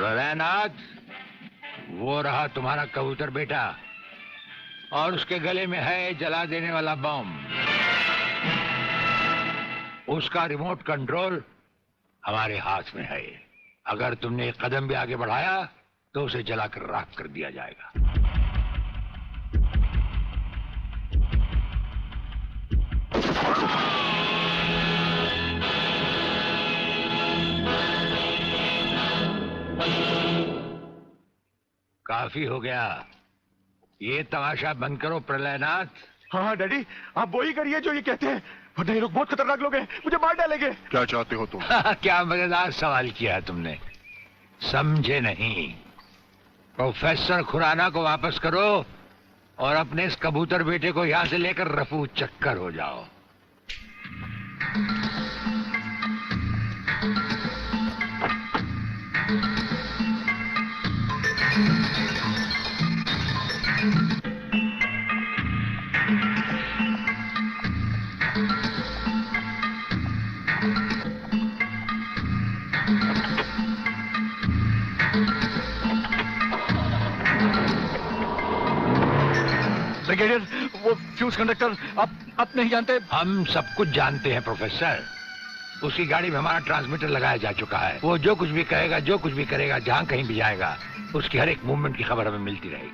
प्रलयनाथ, वो रहा तुम्हारा कबूतर बेटा और उसके गले में है जला देने वाला बम। उसका रिमोट कंट्रोल हमारे हाथ में है। अगर तुमने एक कदम भी आगे बढ़ाया तो उसे जलाकर राख कर दिया जाएगा। काफी हो गया, ये तमाशा बंद करो प्रलयनाथ। हाँ डैडी, आप वो ही करिए जो ये कहते हैं, वरना ये लोग बहुत खतरनाक लोग हैं, मुझे मार डालेंगे। क्या चाहते हो तुम? क्या मजेदार सवाल किया तुमने, समझे नहीं। प्रोफेसर खुराना को वापस करो और अपने इस कबूतर बेटे को यहां से लेकर रफू चक्कर हो जाओ। ब्रिगेडियर, वो फ्यूज कंडक्टर आप नहीं जानते? हम सब कुछ जानते हैं प्रोफेसर। उसकी गाड़ी में हमारा ट्रांसमीटर लगाया जा चुका है। वो जो कुछ भी कहेगा, जो कुछ भी करेगा, जहां कहीं भी जाएगा, उसकी हर एक मूवमेंट की खबर हमें मिलती रहेगी।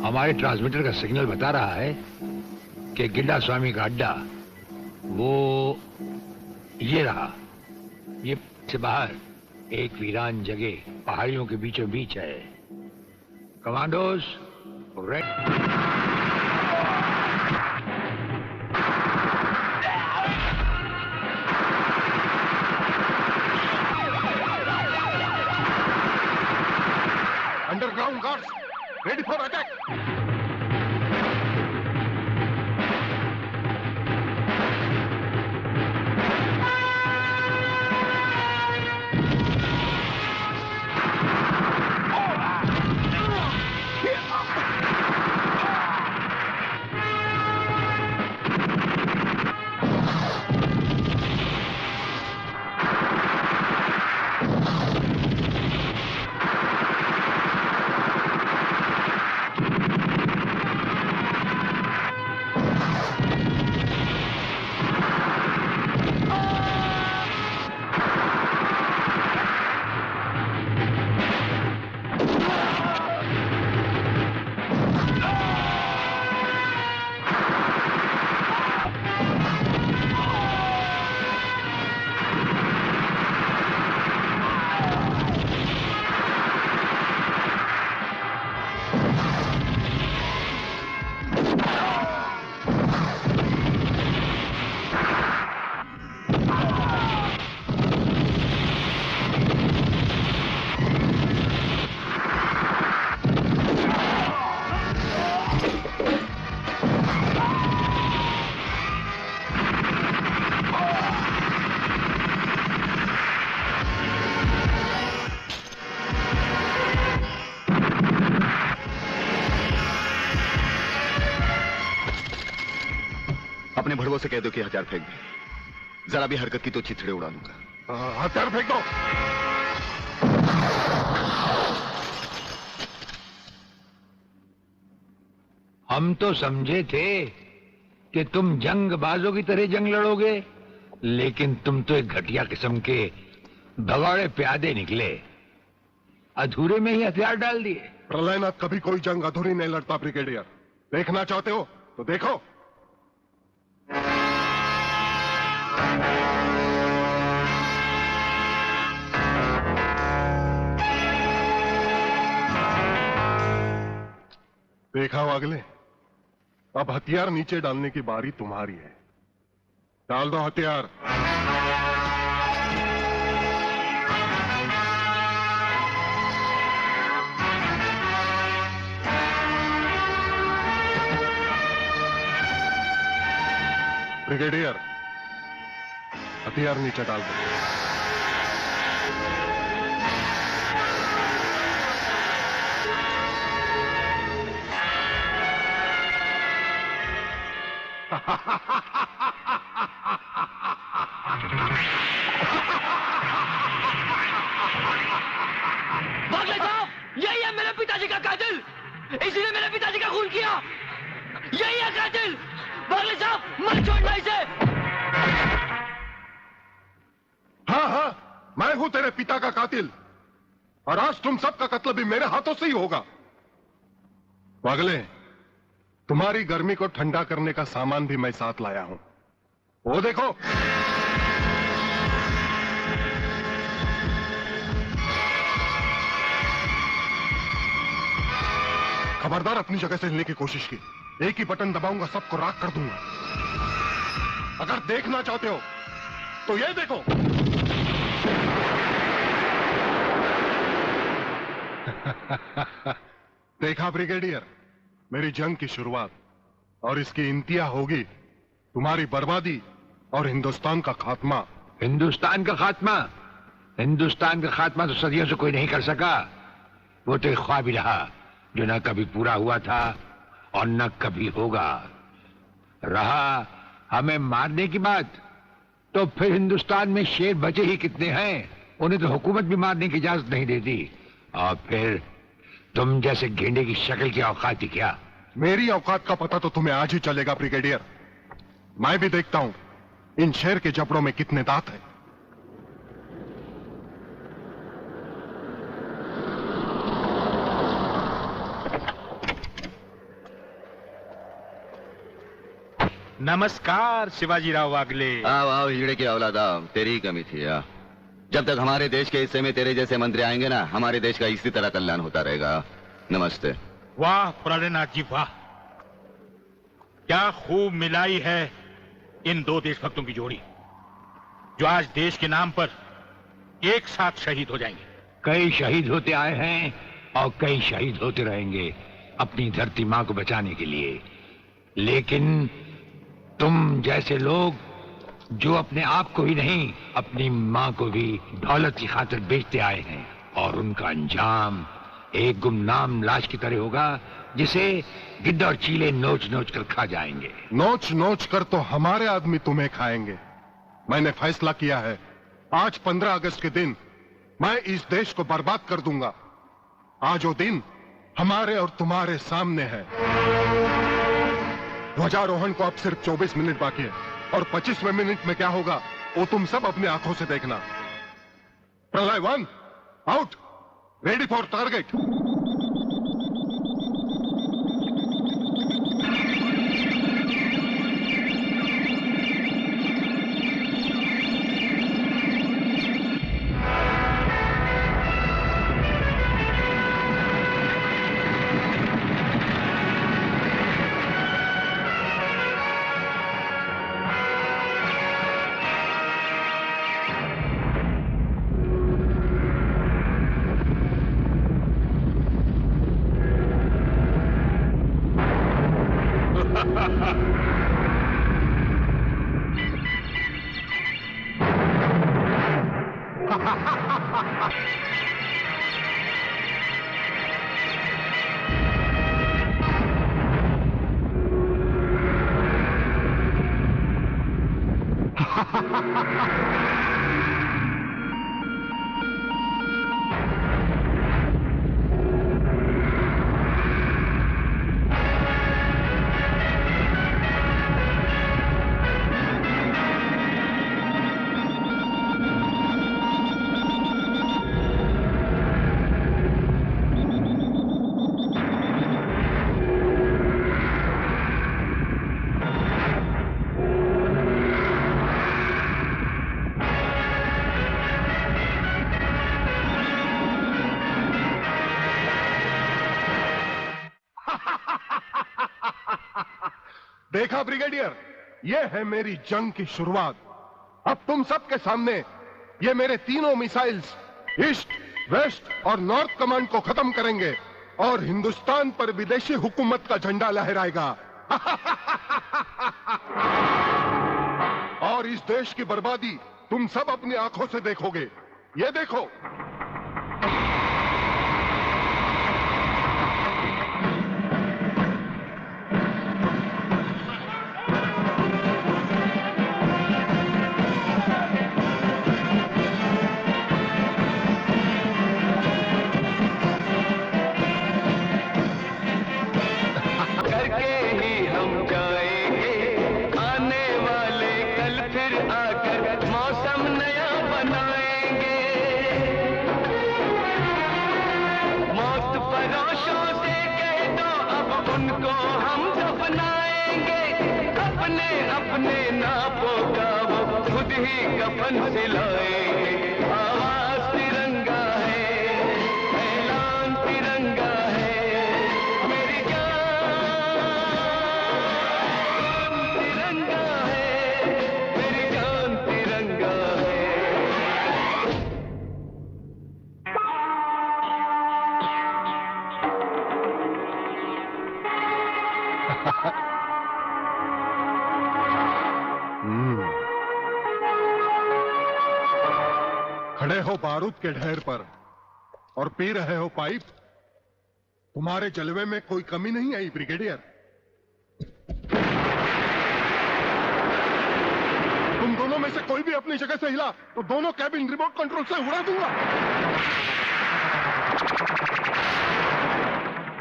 हमारे ट्रांसमीटर का सिग्नल बता रहा है कि गिड्डा स्वामी का अड्डा वो ये रहा। ये से बाहर एक वीरान जगह पहाड़ियों के बीचों बीच है। Commandos red. Underground guards ready for attack. अपने भड़वों से कह दो कि हथियार फेंक दे। जरा भी हरकत की तो चिथड़े उड़ा दूंगा। हथियार फेंक दो। हम तो समझे थे कि तुम जंगबाजों की तरह जंग लड़ोगे, लेकिन तुम तो एक घटिया किस्म के भगौड़े प्यादे निकले। अधूरे में ही हथियार डाल दिए। प्रलयनाथ कभी कोई जंग अधूरी नहीं लड़ता ब्रिगेडियर। देखना चाहते हो तो देखो। देखा हो अगले, अब हथियार नीचे डालने की बारी तुम्हारी है। डाल दो हथियार। ब्रिगेडियर, हथियार नीचे डाल दो। इसी ने मेरे पिताजी का खून किया। यही है कातिल। बागले साहब, मत छोड़ना इसे। हाँ हाँ, मैं हूं तेरे पिता का कातिल, और आज तुम सबका कत्ल भी मेरे हाथों से ही होगा। पागले, तुम्हारी गर्मी को ठंडा करने का सामान भी मैं साथ लाया हूं। वो देखो। खबरदार अपनी जगह से हिलने की कोशिश की। एक ही बटन दबाऊंगा, सबको राख कर दूंगा। अगर देखना चाहते हो तो ये देखो। देखा ब्रिगेडियर, मेरी जंग की शुरुआत, और इसकी इंतहा होगी तुम्हारी बर्बादी और हिंदुस्तान का खात्मा। हिंदुस्तान का खात्मा? हिंदुस्तान का खात्मा तो सदियों से कोई नहीं कर सका। वो तो एक ख्वाब ही रहा जो न कभी पूरा हुआ था और न कभी होगा। रहा हमें मारने की बात, तो फिर हिंदुस्तान में शेर बचे ही कितने हैं। उन्हें तो हुकूमत भी मारने की इजाजत नहीं देती। और फिर तुम जैसे गेंडे की शक्ल की औकात ही क्या? मेरी औकात का पता तो तुम्हें आज ही चलेगा ब्रिगेडियर। मैं भी देखता हूं इन शेर के जबड़ों में कितने दांत हैं। नमस्कार शिवाजीराव वागले। आओ आओ हीरे की औलाद आओ, तेरी ही कमी थी। आ। जब तक हमारे देश के हिस्से में तेरे जैसे मंत्री आएंगे ना, हमारे देश का इसी तरह कल्याण होता रहेगा। नमस्ते। वाह प्राणनाथ जी वाह, क्या खूब मिलाई है इन दो देशभक्तों की जोड़ी, जो आज देश के नाम पर एक साथ शहीद हो जाएंगे। कई शहीद होते आए हैं और कई शहीद होते रहेंगे अपनी धरती मां को बचाने के लिए। लेकिन तुम जैसे लोग जो अपने आप को ही नहीं, अपनी मां को भी दौलत की खातिर बेचते आए हैं, और उनका अंजाम एक गुमनाम लाश की तरह होगा जिसे गिद्ध और चीले नोच नोच कर खा जाएंगे। नोच नोच कर तो हमारे आदमी तुम्हें खाएंगे। मैंने फैसला किया है, आज 15 अगस्त के दिन मैं इस देश को बर्बाद कर दूंगा। आज वो दिन हमारे और तुम्हारे सामने है। ध्वजारोहण को अब सिर्फ 24 मिनट बाकी है, और 25वें मिनट में क्या होगा वो तुम सब अपनी आंखों से देखना। प्रलय 1 आउट, रेडी फॉर टारगेट। देखा ब्रिगेडियर, ये है मेरी जंग की शुरुआत। अब तुम सबके सामने ये मेरे तीनों मिसाइल्स ईस्ट, वेस्ट और नॉर्थ कमांड को खत्म करेंगे, और हिंदुस्तान पर विदेशी हुकूमत का झंडा लहराएगा। और इस देश की बर्बादी तुम सब अपनी आंखों से देखोगे। ये देखो। भी कफन सिलाएंगे, आवाज तिरंगा है, ऐलान तिरंगा है, मेरी जान तिरंगा है, मेरी जान तिरंगा है। खड़े हो बारूद के ढेर पर और पी रहे हो पाइप। तुम्हारे जलवे में कोई कमी नहीं आई ब्रिगेडियर। तुम दोनों में से कोई भी अपनी जगह से हिला तो दोनों कैबिन रिमोट कंट्रोल से उड़ा दूंगा।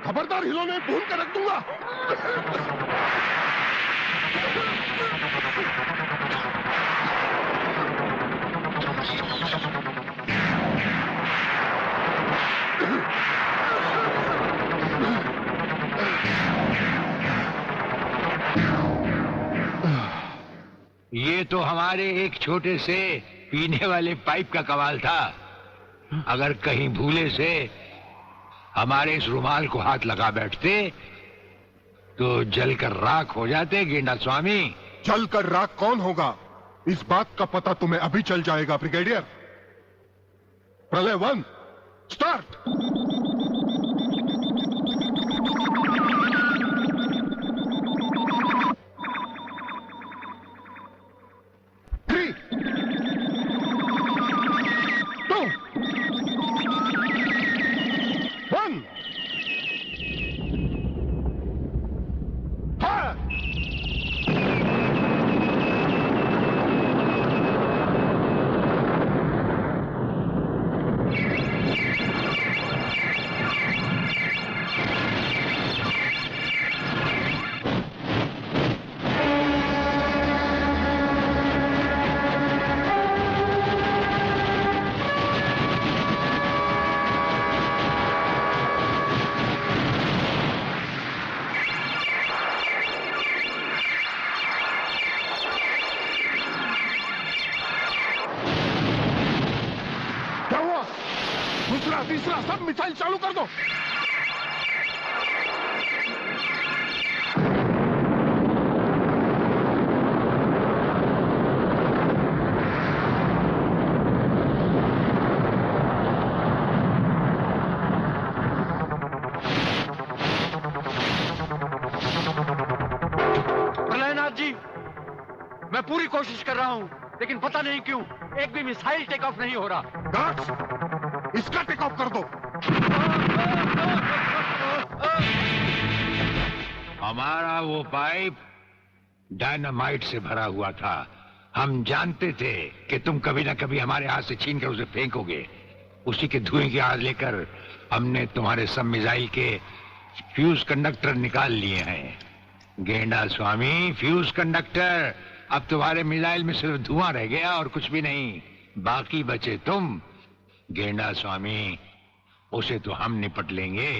खबरदार हिलोने भून कर रख दूंगा। ये तो हमारे एक छोटे से पीने वाले पाइप का कमाल था। अगर कहीं भूले से हमारे इस रुमाल को हाथ लगा बैठते तो जलकर राख हो जाते गेंडा स्वामी। जलकर राख कौन होगा इस बात का पता तुम्हें अभी चल जाएगा ब्रिगेडियर। प्रलय 1 स्टार्ट। दूसरा तीसरा सब मिसाइल चालू कर दो। प्रलयनाथ जी, मैं पूरी कोशिश कर रहा हूं, लेकिन पता नहीं क्यों एक भी मिसाइल टेक ऑफ नहीं हो रहा। गार्ड्स, इसका टेक ऑफ कर दो। हमारा वो पाइप डायनामाइट से भरा हुआ था। हम जानते थे कि तुम कभी ना कभी हमारे हाथ से छीन कर उसे फेंकोगे। उसी के धुएं की आग लेकर हमने तुम्हारे सब मिसाइल के फ्यूज कंडक्टर निकाल लिए हैं। गेंडा स्वामी, फ्यूज कंडक्टर, अब तुम्हारे मिसाइल में सिर्फ धुआं रह गया और कुछ भी नहीं। बाकी बचे तुम। गेंडा स्वामी, उसे तो हम निपट लेंगे।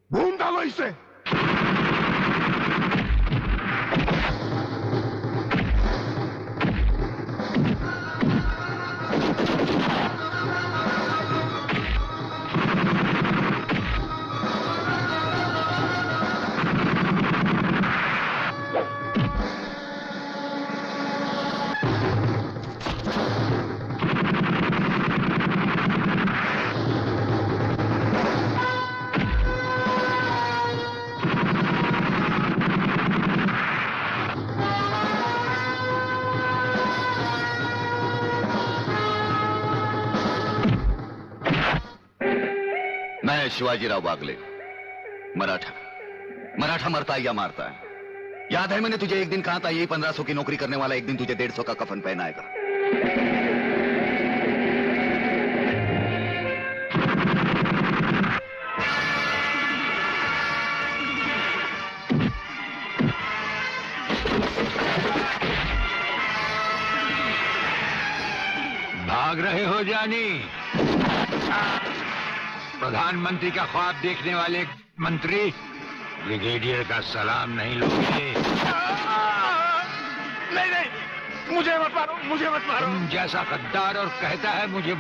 भून डालो इसे। मैं शिवाजीराव बागले, मराठा मरता है या मारता है। याद है मैंने तुझे एक दिन कहा था, यही 1500 की नौकरी करने वाला एक दिन तुझे 150 का कफन पहनाएगा। भाग रहे हो जानी? प्रधानमंत्री का ख्वाब देखने वाले मंत्री ब्रिगेडियर का सलाम नहीं लोगे? नहीं नहीं, मुझे मत मारो, मुझे मत मारो। तुम जैसा गद्दार और कहता है मुझे